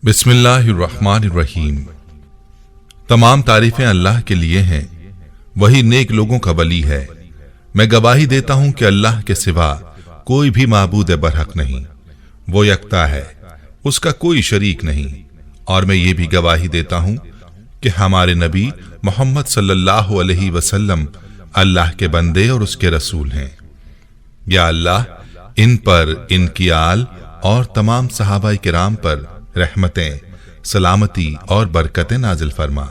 बिस्मिल्लाहिर्रहमानिर्रहीम। तमाम तारीफें अल्लाह के लिए हैं, वही नेक लोगों का वली है। मैं गवाही देता हूं कि अल्लाह के सिवा कोई भी माबूद बरहक नहीं, वो यकता है, उसका कोई शरीक नहीं। और मैं ये भी गवाही देता हूं कि हमारे नबी मोहम्मद सल्लल्लाहु अलैहि वसल्लम अल्लाह के बंदे और उसके रसूल हैं। या अल्लाह इन पर, इनकी आल और तमाम सहाबाए किराम पर रहमतें, सलामती और बरकतें नाजिल फरमा।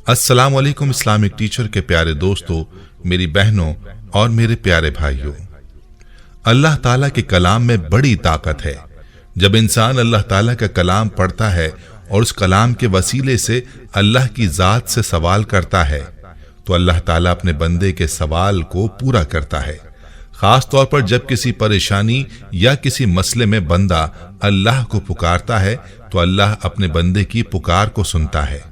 अस्सलाम वालेकुम इस्लामिक टीचर के प्यारे दोस्तों, मेरी बहनों और मेरे प्यारे भाइयों। अल्लाह ताला के कलाम में बड़ी ताकत है। जब इंसान अल्लाह ताला का कलाम पढ़ता है और उस कलाम के वसीले से अल्लाह की जात से सवाल करता है तो अल्लाह ताला अपने बंदे के सवाल को पूरा करता है। खास तौर पर जब किसी परेशानी या किसी मसले में बंदा अल्लाह को पुकारता है तो अल्लाह अपने बंदे की पुकार को सुनता है।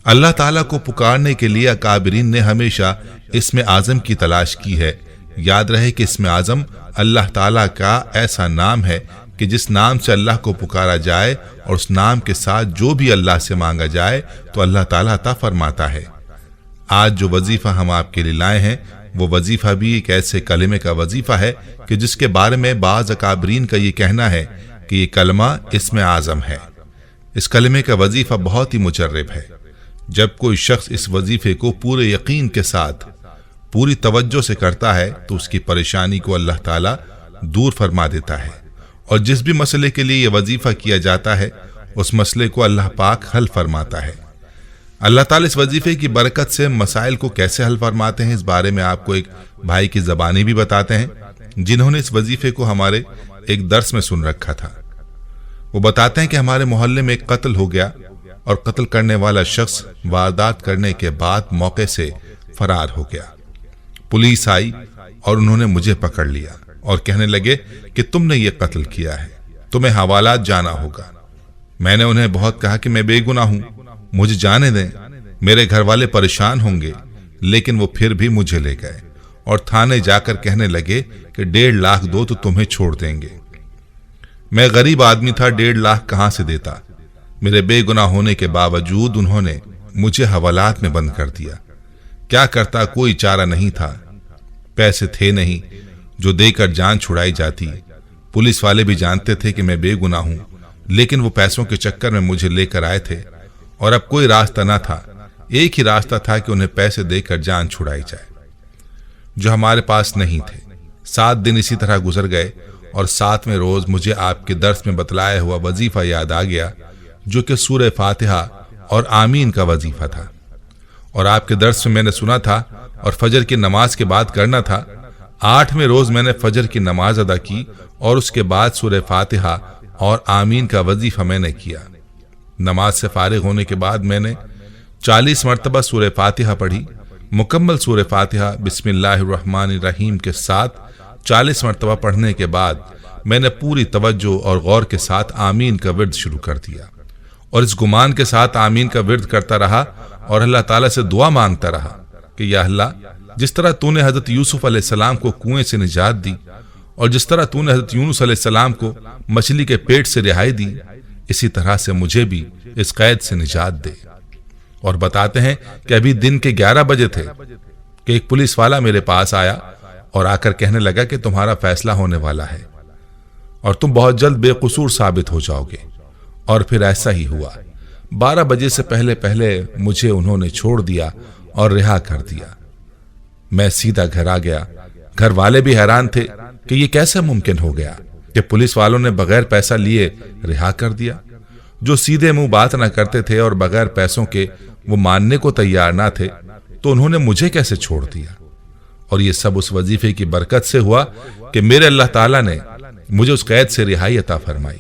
अल्लाह ताला को पुकारने के लिए अकाबिरीन ने हमेशा इस्म आज़म की तलाश की है। याद रहे कि इस्म आज़म अल्लाह ताला का ऐसा नाम है कि जिस नाम से अल्लाह को पुकारा जाए और उस नाम के साथ जो भी अल्लाह से मांगा जाए तो अल्लाह ताला अता फरमाता है। आज जो वजीफा हम आपके लिए लाए हैं वो वजीफा भी एक ऐसे कलमे का वजीफा है कि जिसके बारे में बाज़ अकाबरीन का ये कहना है कि ये कलमा इस्म आज़म है। इस कलमे का वजीफा बहुत ही मुजर्रब है। जब कोई शख्स इस वजीफे को पूरे यकीन के साथ पूरी तवज्जो से करता है तो उसकी परेशानी को अल्लाह ताला दूर फरमा देता है और जिस भी मसले के लिए यह वजीफा किया जाता है उस मसले को अल्लाह पाक हल फरमाता है। अल्लाह ताला इस वजीफे की बरकत से मसाइल को कैसे हल फरमाते हैं इस बारे में आपको एक भाई की ज़बानी भी बताते हैं जिन्होंने इस वजीफे को हमारे एक दर्स में सुन रखा था। वो बताते हैं कि हमारे मोहल्ले में एक कत्ल हो गया और कत्ल करने वाला शख्स वारदात करने के बाद मौके से फरार हो गया। पुलिस आई और उन्होंने मुझे पकड़ लिया और कहने लगे कि तुमने ये कत्ल किया है, तुम्हें हवालात जाना होगा। मैंने उन्हें बहुत कहा कि मैं बेगुनाह हूं, मुझे जाने दें, मेरे घर वाले परेशान होंगे, लेकिन वो फिर भी मुझे ले गए और थाने जाकर कहने लगे कि 1.5 लाख दो तो तुम्हें छोड़ देंगे। मैं गरीब आदमी था, 1.5 लाख कहां से देता। मेरे बेगुनाह होने के बावजूद उन्होंने मुझे हवालात में बंद कर दिया। क्या करता, कोई चारा नहीं था, पैसे थे नहीं जो देकर जान छुड़ाई जाती। पुलिस वाले भी जानते थे कि मैं बेगुनाह हूं, लेकिन वो पैसों के चक्कर में मुझे लेकर आए थे और अब कोई रास्ता ना था, एक ही रास्ता था कि उन्हें पैसे देकर जान छुड़ाई जाए, जो हमारे पास नहीं थे। 7 दिन इसी तरह गुजर गए और 7वें रोज मुझे आपके दर्स में बतलाया हुआ वजीफा याद आ गया जो कि सूरह फातिहा और आमीन का वजीफा था और आपके दर्स में मैंने सुना था और फजर की नमाज के बाद करना था। 8वें रोज मैंने फजर की नमाज अदा की और उसके बाद सूरह फातिहा और आमीन का वजीफा मैंने किया। नमाज से फारिग होने के बाद मैंने 40 मरतबा सूरह फातिहा पढ़ी। मुकम्मल सूरह फातिहा बिस्मिल्लाहिर्रहमानिर्रहीम के साथ 40 मरतबा पढ़ने के बाद मैंने पूरी तवज्जो और गौर के साथ आमीन का विर्द शुरू कर दिया और इस गुमान के साथ आमीन का विर्द करता रहा और अल्लाह ताला से दुआ मांगता रहा कि या अल्लाह, जिस तरह तूने हजरत यूसुफ अलैहिस्सलाम को कुएं से निजात दी और जिस तरह तूने हजरत यूनुस अलैहिस्सलाम को मछली के पेट से रिहाई दी, इसी तरह से मुझे भी इस कैद से निजात दे। और बताते हैं कि अभी दिन के 11 बजे थे कि एक पुलिस वाला मेरे पास आया और आकर कहने लगा कि तुम्हारा फैसला होने वाला है और तुम बहुत जल्द बेकसूर साबित हो जाओगे। और फिर ऐसा ही हुआ। 12 बजे से पहले पहले मुझे उन्होंने छोड़ दिया और रिहा कर दिया। मैं सीधा घर आ गया। घर वाले भी हैरान थे कि ये कैसे मुमकिन हो गया कि पुलिस वालों ने बगैर पैसा लिए रिहा कर दिया। जो सीधे मुंह बात ना करते थे और बगैर पैसों के वो मानने को तैयार ना थे, तो उन्होंने मुझे कैसे छोड़ दिया। और ये सब उस वजीफे की बरकत से हुआ कि मेरे अल्लाह ताला ने मुझे उस कैद से रिहाई अता फरमाई।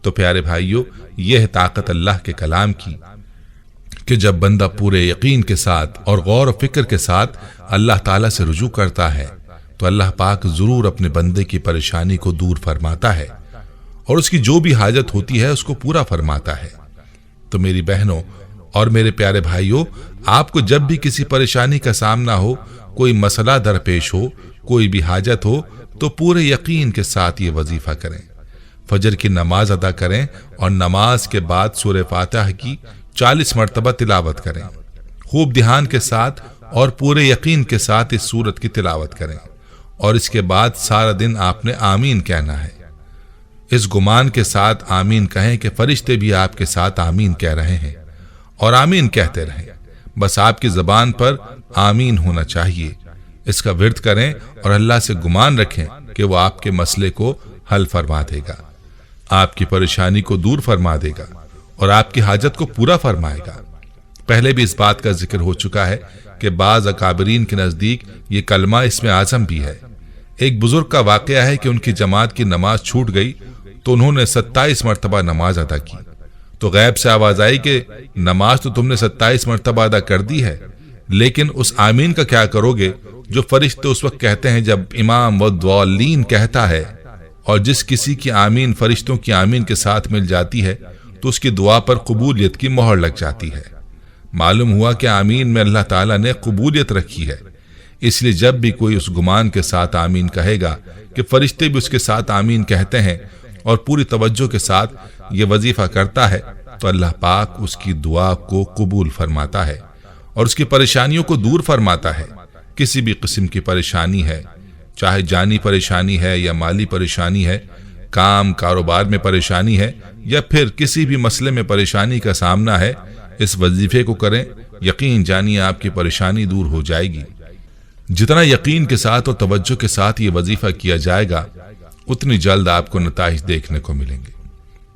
तो प्यारे भाइयों, यह है ताकत अल्लाह के कलाम की कि जब बंदा पूरे यकीन के साथ और गौर और फिक्र के साथ अल्लाह ताला से रुजू करता है तो अल्लाह पाक जरूर अपने बंदे की परेशानी को दूर फरमाता है और उसकी जो भी हाजत होती है उसको पूरा फरमाता है। तो मेरी बहनों और मेरे प्यारे भाइयों, आपको जब भी किसी परेशानी का सामना हो, कोई मसला दरपेश हो, कोई भी हाजत हो, तो पूरे यकीन के साथ ये वजीफा करें। फजर की नमाज अदा करें और नमाज के बाद सूरह फातिहा की 40 मरतबा तिलावत करें। खूब ध्यान के साथ और पूरे यकीन के साथ इस सूरत की तिलावत करें और इसके बाद सारा दिन आपने आमीन कहना है। इस गुमान के साथ आमीन कहें कि फरिश्ते भी आपके साथ आमीन कह रहे हैं और आमीन कहते रहें। बस आपकी ज़बान पर आमीन होना चाहिए। इसका विर्द करें और अल्लाह से गुमान रखें कि वो आपके मसले को हल फरमा देगा, आपकी परेशानी को दूर फरमा देगा और आपकी हाजत को पूरा फरमाएगा। पहले भी इस बात का जिक्र हो चुका है कि बाज़ अकाबरीन के नज़दीक ये कलमा इसमें आज़म भी है। एक बुजुर्ग का वाक़या है कि उनकी जमात की नमाज छूट गई तो उन्होंने 27 मरतबा नमाज अदा की। तो गैब से आवाज़ आई कि नमाज तो तुमने 27 मरतबा अदा कर दी है, लेकिन उस आमीन का क्या करोगे जो फरिश्ते उस वक्त कहते हैं जब इमाम वद्दौलीन कहता है। और जिस किसी की आमीन फरिश्तों की आमीन के साथ मिल जाती है तो उसकी दुआ पर कबूलियत की मोहर लग जाती है। मालूम हुआ कि आमीन में अल्लाह ताला ने कबूलियत रखी है। इसलिए जब भी कोई उस गुमान के साथ आमीन कहेगा कि फरिश्ते भी उसके साथ आमीन कहते हैं और पूरी तवज्जो के साथ ये वजीफा करता है तो अल्लाह पाक उसकी दुआ को कबूल फरमाता है और उसकी परेशानियों को दूर फरमाता है। किसी भी किस्म की परेशानी है, चाहे जानी परेशानी है या माली परेशानी है, काम कारोबार में परेशानी है या फिर किसी भी मसले में परेशानी का सामना है, इस वजीफे को करें। यकीन जानिए आपकी परेशानी दूर हो जाएगी। जितना यकीन के साथ और तवज्जो के साथ ये वजीफा किया जाएगा उतनी जल्द आपको नताइज देखने को मिलेंगे।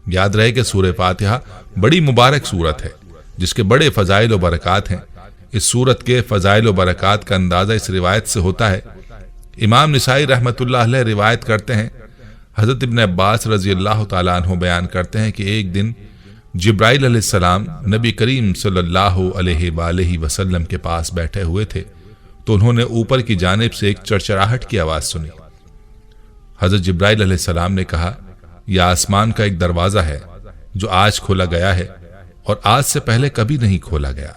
याद रहे कि सूरह फातिहा बड़ी मुबारक सूरत है जिसके बड़े फजाइल व बरक़ात हैं। इस सूरत के फजाइल व बरक़ात का अंदाज़ा इस रिवायत से होता है। इमाम निसाई रहमतुल्लाह अलैह रिवायत करते हैं, हज़रत इब्न अब्बास रज़ी अल्लाह तआला अन्हु बयान करते हैं कि एक दिन जिब्राइल अलैहिस्सलाम नबी करीम सल्लल्लाहु अलैहि वसल्लम के पास बैठे हुए थे तो उन्होंने ऊपर की जानिब से एक चरचराहट की आवाज़ सुनी। हज़रत जिब्राइल अलैहिस्सलाम ने कहा, यह आसमान का एक दरवाज़ा है जो आज खोला गया है और आज से पहले कभी नहीं खोला गया।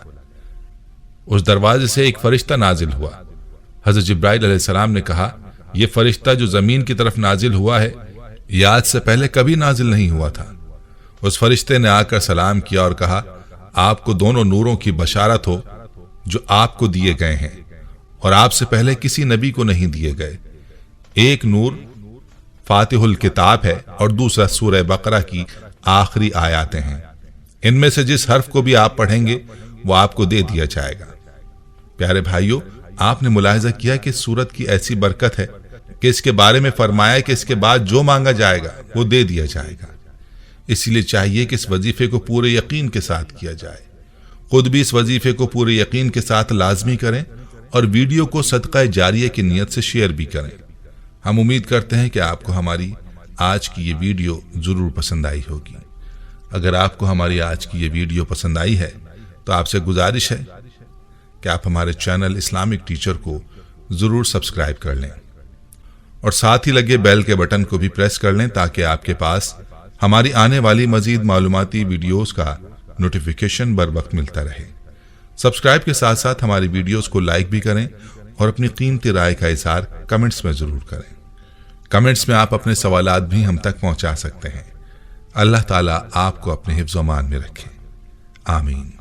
उस दरवाजे से एक फरिश्ता नाजिल हुआ। हज़रत जिब्राइल अलैहिस्सलाम ने कहा, यह फरिश्ता जो ज़मीन की तरफ नाजिल हुआ है यह आज से पहले कभी नाजिल नहीं हुआ था। उस फरिश्ते ने आकर सलाम किया और कहा, आपको दोनों नूरों की बशारत हो जो आपको दिए गए हैं और आपसे पहले किसी नबी को नहीं दिए गए। एक नूर फातिहुल किताब है और दूसरा सूरह बकरा की आखिरी आयातें हैं। इनमें से जिस हर्फ को भी आप पढ़ेंगे वो आपको दे दिया जाएगा। प्यारे भाइयों, आपने मुलाहिजा किया कि सूरत की ऐसी बरकत है कि इसके बारे में फरमाया कि इसके बाद जो मांगा जाएगा वो दे दिया जाएगा। इसलिए चाहिए कि इस वजीफे को पूरे यकीन के साथ किया जाए। खुद भी इस वजीफे को पूरे यकीन के साथ लाजमी करें और वीडियो को सदका जारिया की नीयत से शेयर भी करें। हम उम्मीद करते हैं कि आपको हमारी आज की ये वीडियो ज़रूर पसंद आई होगी। अगर आपको हमारी आज की ये वीडियो पसंद आई है तो आपसे गुजारिश है कि आप हमारे चैनल इस्लामिक टीचर को ज़रूर सब्सक्राइब कर लें और साथ ही लगे बेल के बटन को भी प्रेस कर लें ताकि आपके पास हमारी आने वाली मज़ीद मालूमाती वीडियोज़ का नोटिफिकेशन बर वक्त मिलता रहे। सब्सक्राइब के साथ साथ हमारी वीडियोज़ को लाइक भी करें और अपनी कीमती राय का इज़हार कमेंट्स में ज़रूर करें। कमेंट्स में आप अपने सवालात भी हम तक पहुंचा सकते हैं। अल्लाह ताला आपको अपने हिफ्ज़-ओ-मान में रखे। आमीन।